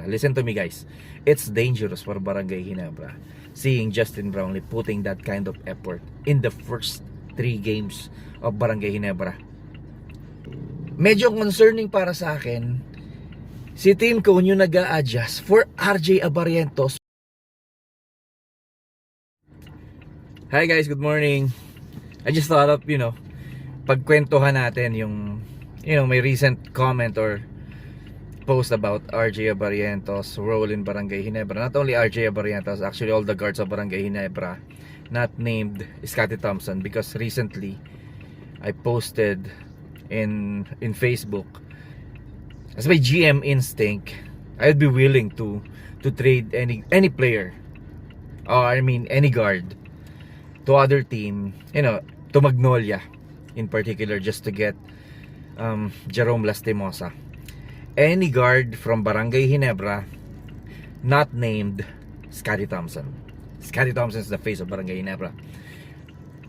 Ginebra. Listen to me, guys. It's dangerous for Barangay Ginebra seeing Justin Brownlee putting that kind of effort in the first 3 games of Barangay Ginebra. Medyo concerning para sa akin si Team Cone yung nag-a-adjust for RJ Abarientos. Hi guys, good morning. I just thought of, pagkwentuhan natin yung, may recent comment or post about RJ Abarientos role in Barangay Ginebra. Not only RJ Abarientos, actually all the guards of Barangay Ginebra, not named Scottie Thompson, because recently I posted in Facebook, as my GM instinct, I'd be willing to trade any player, or any guard to other team, to Magnolia in particular, just to get Jerome Lastimosa. Any guard from Barangay Ginebra not named Scottie Thompson. Scottie Thompson is the face of Barangay Ginebra.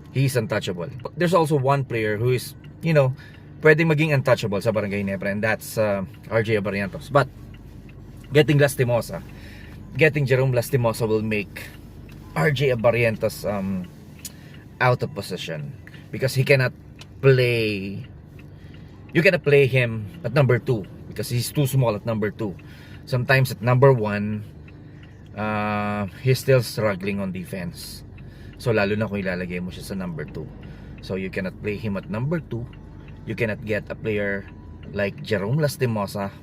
He's untouchable. There's also one player who is, pwedeng maging untouchable sa Barangay Ginebra, and that's RJ Abarientos. But getting Jerome Lastimosa will make RJ Abarientos out of position, because he cannot play. You cannot play him at number 2 because he's too small at number 2. Sometimes at number 1, he's still struggling on defense. So lalo na kung ilalagay mo siya sa number 2. So you cannot play him at number 2. You cannot get a player like Jerome Lastimosa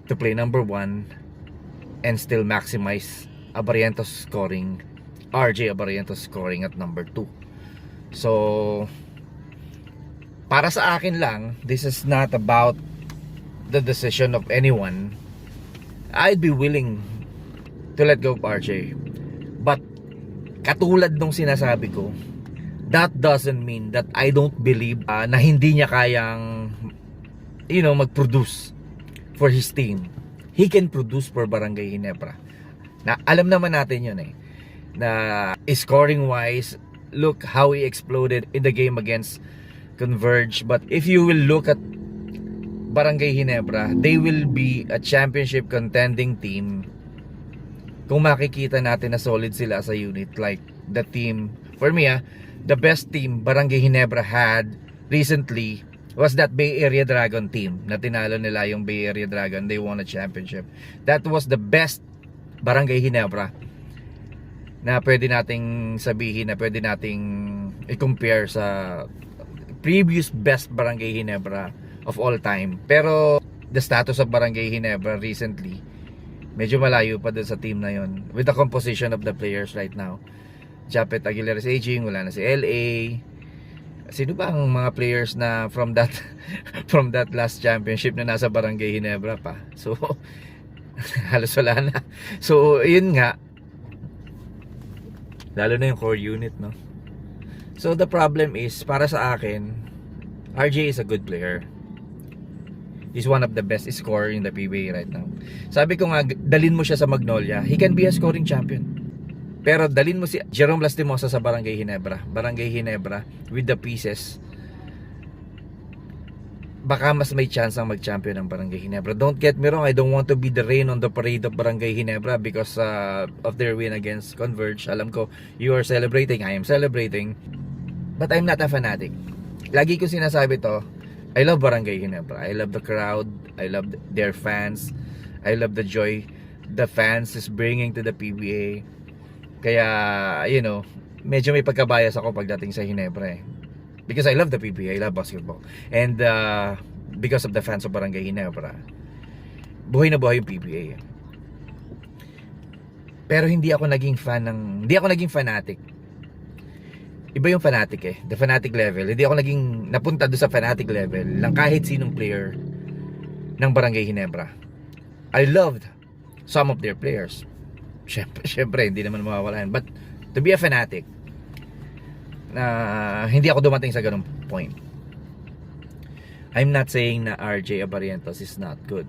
to play number 1 and still maximize Abarientos scoring, RJ Abarientos scoring at number 2. So para sa akin lang, this is not about the decision of anyone. I'd be willing to let go of RJ. But katulad nung sinasabi ko, that doesn't mean that I don't believe na hindi niya kayang mag-produce for his team. He can produce for Barangay Ginebra. Na alam naman natin yun na scoring wise, look how he exploded in the game against Converge. But if you will look at Barangay Ginebra, they will be a championship contending team kung makikita natin na solid sila sa unit. Like the team, for me the best team Barangay Ginebra had recently was that Bay Area Dragon team na tinalo nila yung Bay Area Dragon. They won a championship. That was the best Barangay Ginebra na pwede nating sabihin, na pwede nating i-compare sa previous best Barangay Ginebra of all time. Pero the status of Barangay Ginebra recently, medyo malayo pa dun sa team na yon. With the composition of the players right now, Japet Aguilar is aging, wala na si LA. Sino ba ang mga players na from that from that last championship na nasa Barangay Ginebra pa? So halos wala na. So yun nga, lalo na yung core unit, no? So the problem is, para sa akin, RJ is a good player. He's one of the best scorer in the PBA right now. Sabi ko nga, dalin mo siya sa Magnolia, he can be a scoring champion. Pero dalin mo si Jerome Lastimosa sa Barangay Ginebra, with the pieces, baka mas may chance ang mag-champion ng Barangay Ginebra. Don't get me wrong, I don't want to be the rain on the parade of Barangay Ginebra because of their win against Converge. Alam ko, you are celebrating, I am celebrating, but I'm not a fanatic. Lagi ko sinasabi to, I love Barangay Ginebra. I love the crowd. I love their fans. I love the joy the fans is bringing to the PBA. Kaya, medyo may pagkabias ako pagdating sa Ginebra because I love the PBA, I love basketball. And because of the fans of Barangay Ginebra, buhay na buhay yung PBA. Pero hindi ako naging fanatic. Iba yung fanatic the fanatic level. Hindi ako naging napunta doon sa fanatic level ng kahit sinong player ng Barangay Ginebra. I loved some of their players. Syempre hindi naman mawawalan. But to be a fanatic, hindi ako dumating sa ganung point. I'm not saying na RJ Abarientos is not good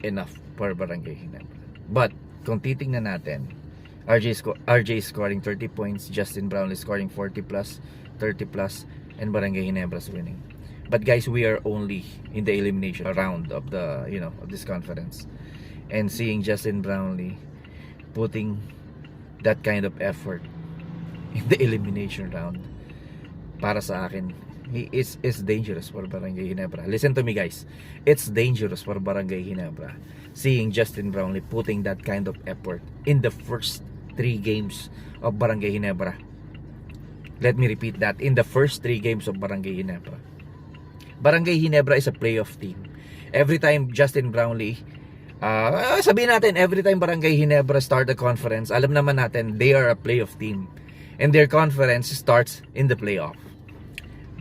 enough for Barangay Ginebra. But kung titingnan natin, RJ is scoring 30 points, Justin Brownlee scoring 40 plus, 30 plus, and Barangay Ginebra is winning. But guys, we are only in the elimination round of the of this conference. and seeing Justin Brownlee putting that kind of effort in the elimination round, para sa akin, he is dangerous for Barangay Ginebra. Listen to me, guys, it's dangerous for Barangay Ginebra seeing Justin Brownlee putting that kind of effort in the first 3 games of Barangay Ginebra. Let me repeat that, in the first 3 games of Barangay Ginebra. Barangay Ginebra is a playoff team. Every time Justin Brownlee, sabihin natin, every time Barangay Ginebra start a conference, alam naman natin, they are a playoff team. And their conference starts in the playoff.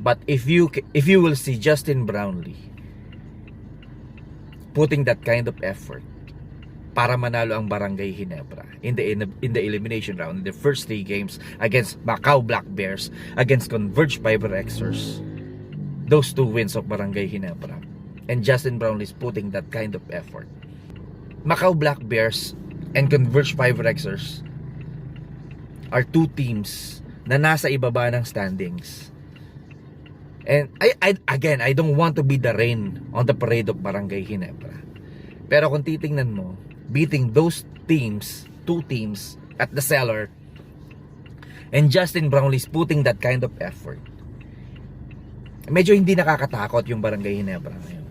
But if you will see Justin Brownlee putting that kind of effort para manalo ang Barangay Ginebra in the elimination round, in the first 3 games against Macau Black Bears, against Converge Fiber Xers, those 2 wins of Barangay Ginebra, and Justin Brownlee is putting that kind of effort. Macau Black Bears and Converge Fiber Xers are 2 teams na nasa ibaba ng standings. And I don't want to be the rain on the parade of Barangay Ginebra. Pero kung titingnan mo, beating those teams, 2 teams at the cellar, and Justin Brownlee is putting that kind of effort, medyo hindi nakakatakot yung Barangay Ginebra ngayon.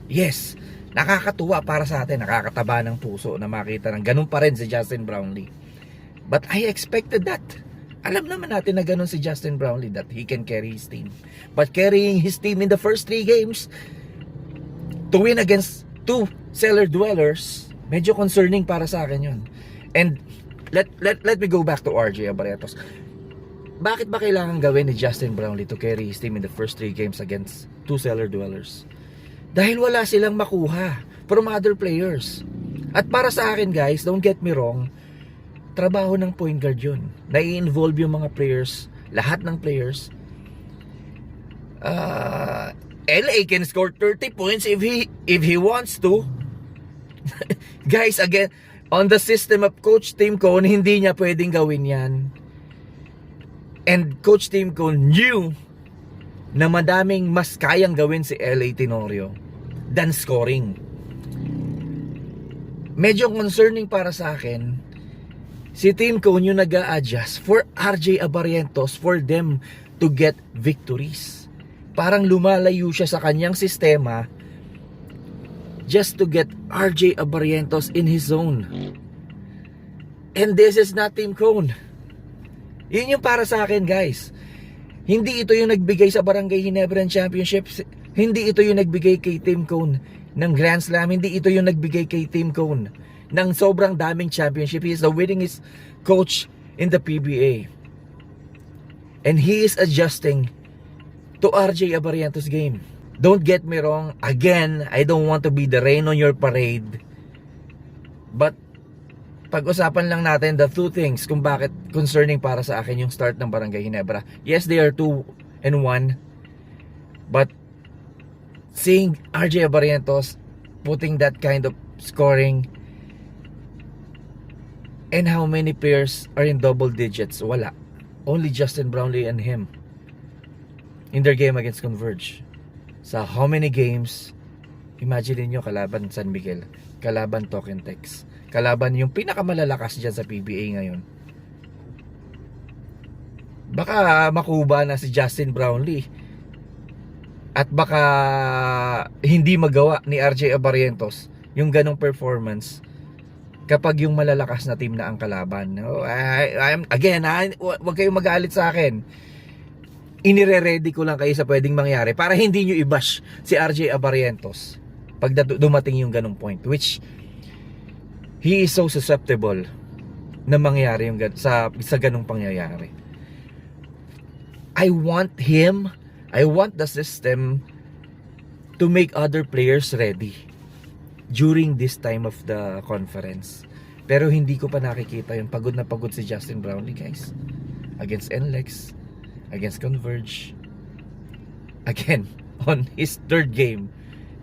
Yes, nakakatuwa para sa atin, nakakataba ng puso na makita ng ganun pa rin si Justin Brownlee. But I expected that. Alam naman natin na ganun si Justin Brownlee, that he can carry his team. But carrying his team in the first 3 games to win against 2 cellar dwellers, medyo concerning para sa akin yun. And let me go back to RJ Abarrientos. Bakit ba kailangan gawin ni Justin Brownlee to carry his team in the first 3 games against 2 cellar dwellers? Dahil wala silang makuha from other players. At para sa akin, guys, don't get me wrong, trabaho ng point guard yun. Nai-involve yung mga players, lahat ng players. LA can score 30 points if he wants to. Guys, again, on the system of Coach Tim Cone, hindi niya pwedeng gawin yan. And Coach Tim Cone knew na madaming mas kayang gawin si LA Tenorio than scoring. Medyo concerning para sa akin, si Tim Cone yung nag-a-adjust for RJ Abarrientos for them to get victories. Parang lumalayo siya sa kanyang sistema just to get RJ Abarrientos in his zone. And this is not Tim Cone. Yun yung para sa akin, guys. Hindi ito yung nagbigay sa Barangay Ginebra Championship. Hindi ito yung nagbigay kay Tim Cone ng Grand Slam. Hindi ito yung nagbigay kay Tim Cone ng sobrang daming championship. He is the winningest coach in the PBA. And he is adjusting to RJ Abarrientos' game. Don't get me wrong. Again, I don't want to be the rain on your parade. But pag-usapan lang natin the 2 things kung bakit concerning para sa akin yung start ng Barangay Ginebra. Yes, they are 2-1. But seeing RJ Abarrientos putting that kind of scoring, and how many players are in double digits? Wala. Only Justin Brownlee and him in their game against Converge. Sa how many games? Imagine niyo, kalaban San Miguel, kalaban Token Tex, kalaban yung pinakamalalakas dyan sa PBA ngayon. Baka makuba na si Justin Brownlee at baka hindi magawa ni RJ Abarrientos yung ganong performance kapag yung malalakas na team na ang kalaban. Wag kayong magalit sa akin. Inire-ready ko lang kayo sa pwedeng mangyari para hindi nyo i-bash si RJ Abarrientos pag dumating yung ganong point, which he is so susceptible na mangyari yung sa ganong pangyayari. I want the system to make other players ready during this time of the conference. Pero hindi ko pa nakikita yung pagod na pagod si Justin Brownlee, guys. Against NLEX, against Converge. Again, on his 3rd game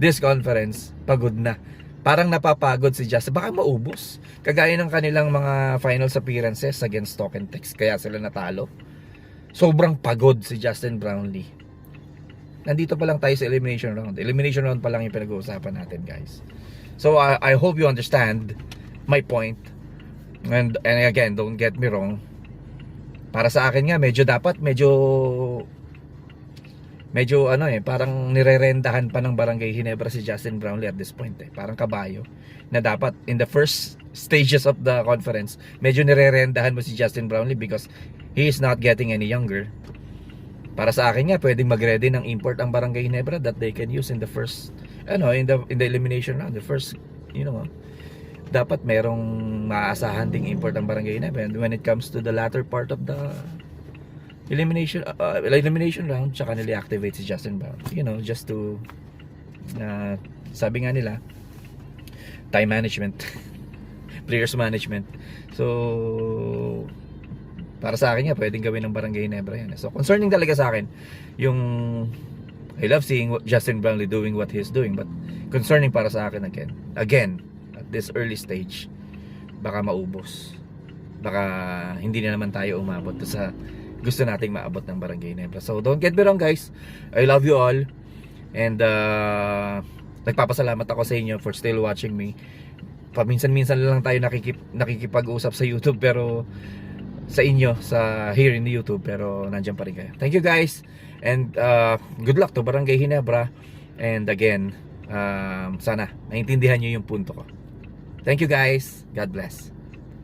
this conference, pagod na. Parang napapagod si Justin. Baka maubos. Kagaya ng kanilang mga finals appearances against Token Tex, kaya sila natalo. Sobrang pagod si Justin Brownlee. Nandito pa lang tayo sa elimination round. Elimination round pa lang yung pinag-uusapan natin, guys. So I hope you understand my point. And again, don't get me wrong. Para sa akin nga, medyo ano parang nirerendahan pa ng Barangay Ginebra si Justin Brownlee at this point Parang kabayo na dapat in the first stages of the conference, medyo nirerendahan mo si Justin Brownlee because he is not getting any younger. Para sa akin nga, pwedeng mag-ready ng import ang Barangay Ginebra that they can use in the first in the elimination round, the first, dapat merong maaasahan ding import ang Barangay Ginebra. And when it comes to the latter part of the elimination round, tsaka nila activate si Justin Brown, just to sabi nga nila, time management, players management. So para sa akin nga, pwedeng gawin ng Barangay Ginebra yan. So concerning talaga sa akin yung, I love seeing Justin Brownlee doing what he's doing, but concerning para sa akin again at this early stage, baka maubos, baka hindi na naman tayo umabot sa gusto nating maabot ng Barangay Ginebra. So don't get me wrong guys, I love you all, and nagpapasalamat ako sa inyo for still watching me. Paminsan-minsan lang tayo nakikipag-usap sa YouTube, pero sa inyo, here in the YouTube, pero nandiyan pa rin kayo. Thank you guys, and good luck to Barangay Ginebra. And again, sana naintindihan nyo yung punto ko. Thank you guys, God bless.